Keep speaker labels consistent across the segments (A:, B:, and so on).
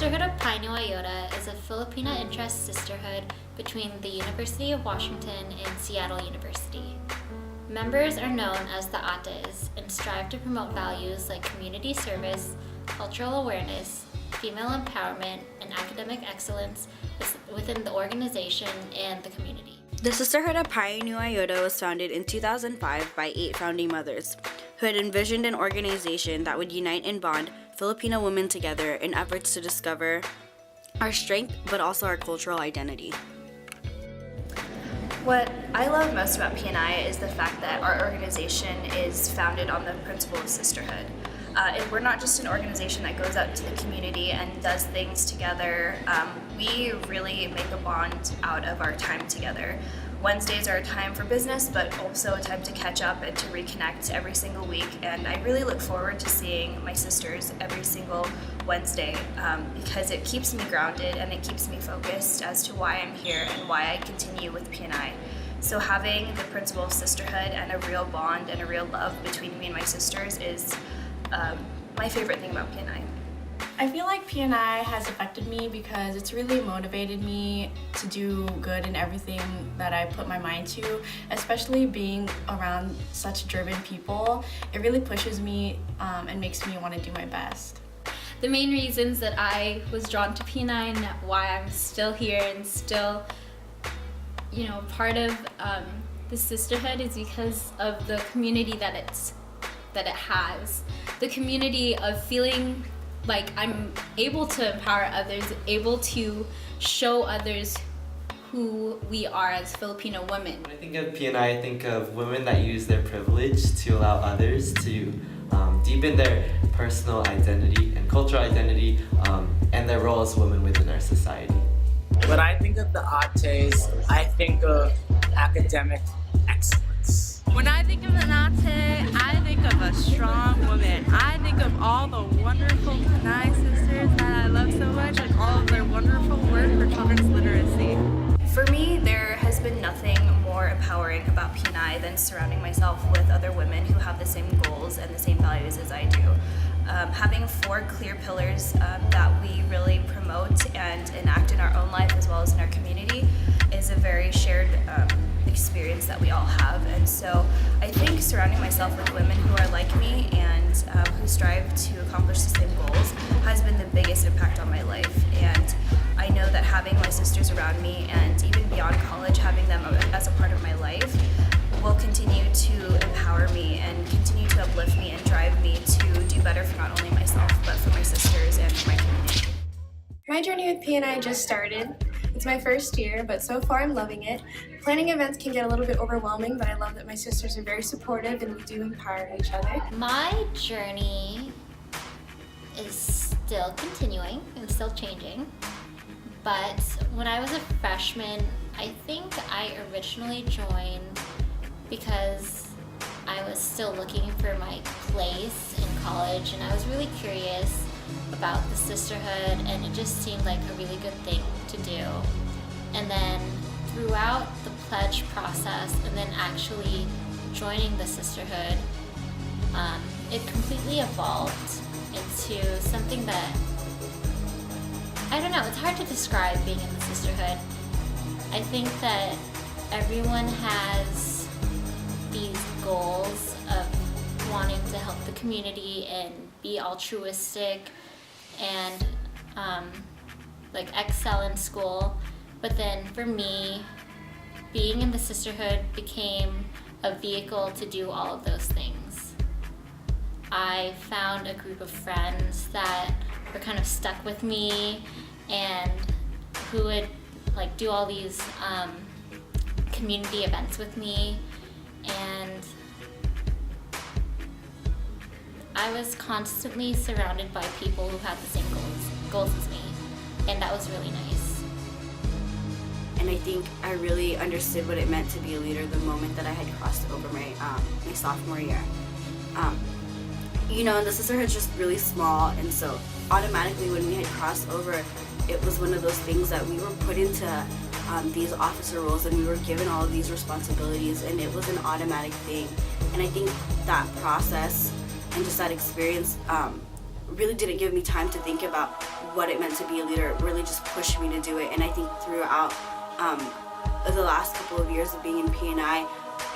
A: Sisterhood of Pi Nu Iota is a Filipino interest sisterhood between the University of Washington and Seattle University. Members are known as the Ates and strive to promote values like community service, cultural awareness, female empowerment, and academic excellence within the organization and the community.
B: The Sisterhood of Pi Nu Iota was founded in 2005 by 8 founding mothers who had envisioned an organization that would unite and bond Filipino women together in efforts to discover our strength but also our cultural identity.
C: What I love most about PNI is the fact that our organization is founded on the principle of sisterhood. We're not just an organization that goes out to the community and does things together. We really make a bond out of our time together. Wednesdays are a time for business, but also a time to catch up and to reconnect every single week. And I really look forward to seeing my sisters every single Wednesday because it keeps me grounded and it keeps me focused as to why I'm here and why I continue with PNI. So having the principle of sisterhood and a real bond and a real love between me and my sisters is my favorite thing about PNI.
D: I feel like PNI has affected me because it's really motivated me to do good in everything that I put my mind to, especially being around such driven people. It really pushes me and makes me want to do my best.
E: The main reasons that I was drawn to PNI and why I'm still here and still, part of the sisterhood is because of the community that it has. The community of feeling like I'm able to empower others, able to show others who we are as Filipino women.
F: When I think of PNI, I think of women that use their privilege to allow others to deepen their personal identity and cultural identity and their role as women within our society.
G: When I think of the Ates, I think of academic excellence.
H: When I think of an Ate, I think of a strong woman. I think of all the wonderful PNI sisters that I love so much and all of their wonderful work for children's literacy.
C: For me, there has been nothing more empowering about PNI than surrounding myself with other women who have the same goals and the same values as I do. Having 4 clear pillars that we really promote and enact in our own life as well as in our community is a very shared experience that we all have. And so I think surrounding myself with women who are like me and who strive to accomplish the same goals has been the biggest impact on my life. And I know that having my sisters around me and even beyond college, having them as a part of my life will continue to empower me and continue to uplift me and drive me to do better for not only myself, but for my sisters and for my community.
I: My journey with PNI just started. It's my first year, but so far I'm loving it. Planning events can get a little bit overwhelming, but I love that my sisters are very supportive and we do empower each other.
A: My journey is still continuing and still changing, but when I was a freshman, I think I originally joined because I was still looking for my place in college and I was really curious about the sisterhood and it just seemed like a really good thing to do. And then throughout the pledge process and then actually joining the sisterhood, it completely evolved into something that, I don't know, it's hard to describe being in the sisterhood. I think that everyone has these goals of wanting to help the community and be altruistic and excel in school. But then for me, being in the sisterhood became a vehicle to do all of those things. I found a group of friends that were kind of stuck with me and who would do all these community events with me, and I was constantly surrounded by people who had the same goals as me, and that was really nice.
B: And I think I really understood what it meant to be a leader the moment that I had crossed over my sophomore year. And the sisterhood's just really small, and so automatically when we had crossed over, it was one of those things that we were put into these officer roles and we were given all of these responsibilities, and it was an automatic thing. And I think that process and just that experience really didn't give me time to think about what it meant to be a leader really just pushed me to do it. And I think throughout the last couple of years of being in PNI,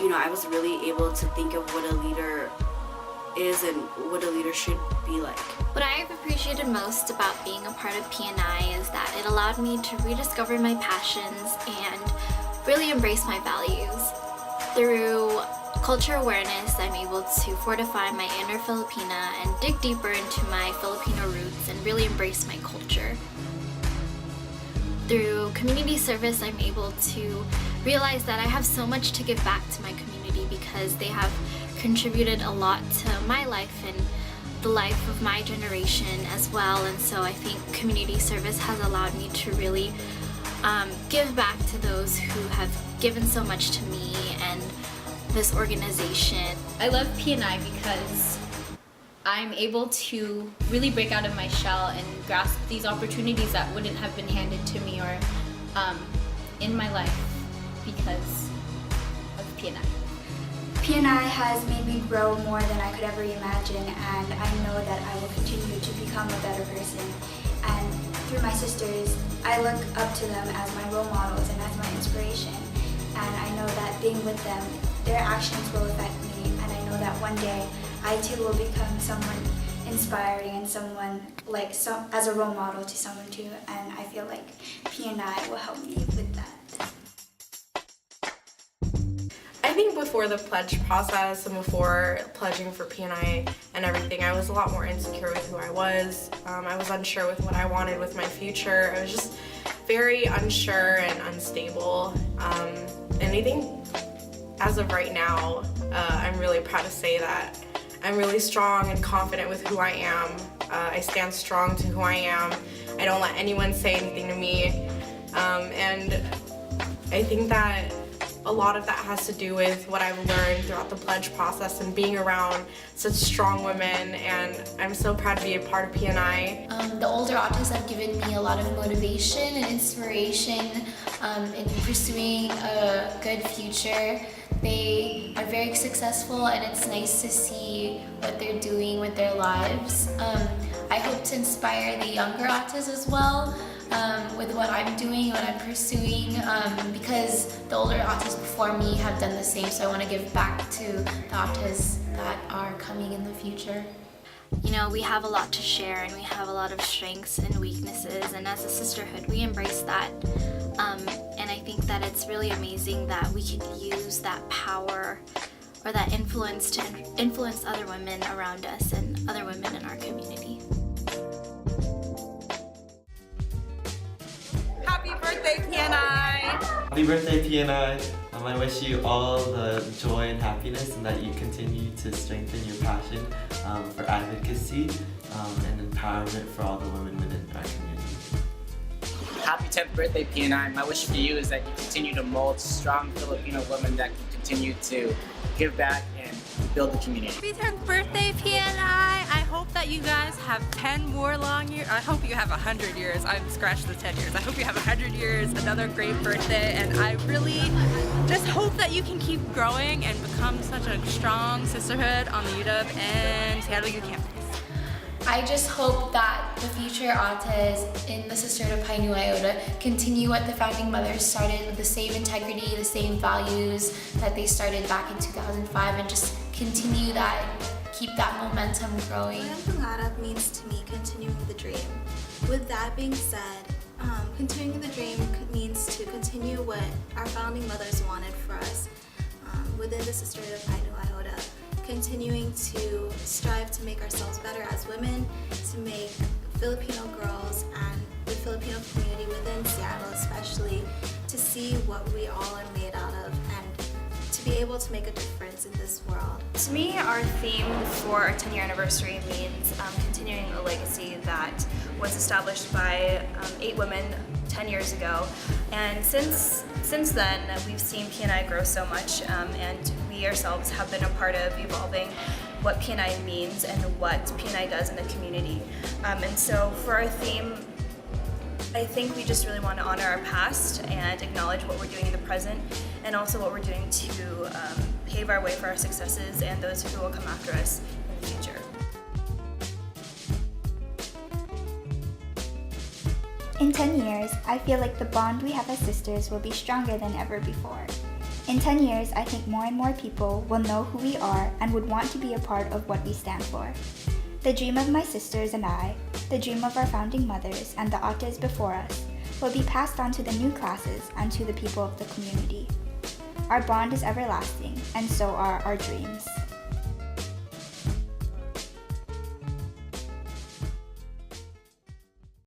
B: I was really able to think of what a leader is and what a leader should be like.
A: What I've appreciated most about being a part of PNI is that it allowed me to rediscover my passions and really embrace my values. Through culture awareness, I'm able to fortify my inner Filipina and dig deeper into my Filipino roots and really embrace my culture. Through community service, I'm able to realize that I have so much to give back to my community because they have contributed a lot to my life and the life of my generation as well. And so I think community service has allowed me to really give back to those who have given so much to me and this organization.
E: I love PNI because I'm able to really break out of my shell and grasp these opportunities that wouldn't have been handed to me or in my life because of PNI.
J: PNI has made me grow more than I could ever imagine, and I know that I will continue to become a better person. And through my sisters, I look up to them as my role models and as my inspiration. And I know that being with them, their actions will affect me, and I know that one day I too will become someone inspiring and someone as a role model to someone too. And I feel like PNI will help me with that.
D: I think before the pledge process and before pledging for PNI and everything, I was a lot more insecure with who I was. I was unsure with what I wanted with my future. I was just very unsure and unstable. And I think as of right now, I'm really proud to say that I'm really strong and confident with who I am. I stand strong to who I am. I don't let anyone say anything to me. And I think that a lot of that has to do with what I've learned throughout the pledge process and being around such strong women, and I'm so proud to be a part of PNI.
I: The older Autas have given me a lot of motivation and inspiration in pursuing a good future. They are very successful, and it's nice to see what they're doing with their lives. I hope to inspire the younger Autas as well with what I'm doing, what I'm pursuing, because the older Autas before me have done the same, so I want to give back to the Autas that are coming in the future.
A: We have a lot to share and we have a lot of strengths and weaknesses, and as a sisterhood we embrace that. And I think that it's really amazing that we can use that power or that influence to influence other women around us and other women in our community.
H: Happy birthday, PNI!
F: Happy birthday, PNI! I wish you all the joy and happiness, and that you continue to strengthen your passion for advocacy and empowerment for all the women within our community.
G: Happy 10th birthday, PNI. My wish for you is that you continue to mold strong Filipino women that can continue to give back and build the community.
H: Happy 10th birthday, PNI! I hope that you guys have 10 more long years. I hope you have 100 years. I've scratched the 10 years. I hope you have 100 years, another great birthday, and I really just hope that you can keep growing and become such a strong sisterhood on the UW and Seattle U campus.
I: I just hope that the future Autas in the Sisterhood of Kainua Iota continue what the founding mothers started with the same integrity, the same values that they started back in 2005, and just continue that, keep that momentum growing.
K: Pangarap means to me continuing the dream. With that being said, continuing the dream means to continue what our founding mothers wanted for us within the Sisterhood of Kainua Iota. Continuing to strive to make ourselves better as women, to make Filipino girls and the Filipino community within Seattle especially, to see what we all are made out of and to be able to make a difference in this world.
C: To me, our theme for our 10-year anniversary means continuing a legacy that was established by 8 women 10 years ago. And since then, we've seen PNI grow so much, and we ourselves have been a part of evolving what PNI means and what PNI does in the community. And so for our theme, I think we just really want to honor our past and acknowledge what we're doing in the present, and also what we're doing to pave our way for our successes and those who will come after us in the future.
J: In 10 years, I feel like the bond we have as sisters will be stronger than ever before. In 10 years, I think more and more people will know who we are and would want to be a part of what we stand for. The dream of my sisters and I, the dream of our founding mothers and the Otas before us, will be passed on to the new classes and to the people of the community. Our bond is everlasting, and so are our dreams.